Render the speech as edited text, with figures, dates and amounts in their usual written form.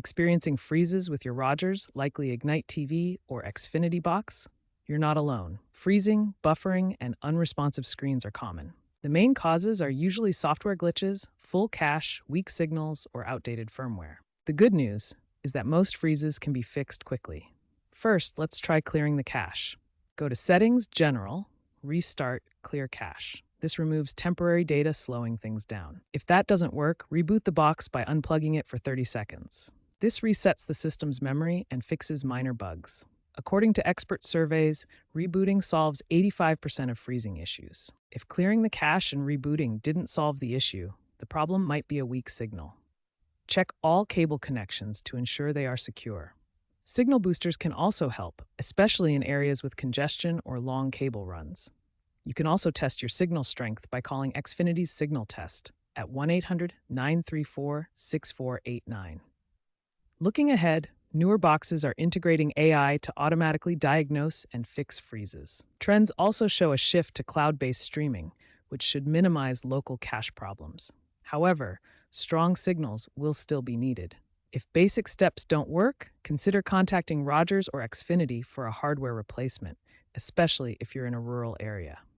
Experiencing freezes with your Rogers, likely Ignite TV or Xfinity box? You're not alone. Freezing, buffering, and unresponsive screens are common. The main causes are usually software glitches, full cache, weak signals, or outdated firmware. The good news is that most freezes can be fixed quickly. First, let's try clearing the cache. Go to Settings, General, Restart, Clear Cache. This removes temporary data, slowing things down. If that doesn't work, reboot the box by unplugging it for 30 seconds. This resets the system's memory and fixes minor bugs. According to expert surveys, rebooting solves 85% of freezing issues. If clearing the cache and rebooting didn't solve the issue, the problem might be a weak signal. Check all cable connections to ensure they are secure. Signal boosters can also help, especially in areas with congestion or long cable runs. You can also test your signal strength by calling Xfinity's Signal Test at 1-800-934-6489. Looking ahead, newer boxes are integrating AI to automatically diagnose and fix freezes. Trends also show a shift to cloud-based streaming, which should minimize local cache problems. However, strong signals will still be needed. If basic steps don't work, consider contacting Rogers or Xfinity for a hardware replacement, especially if you're in a rural area.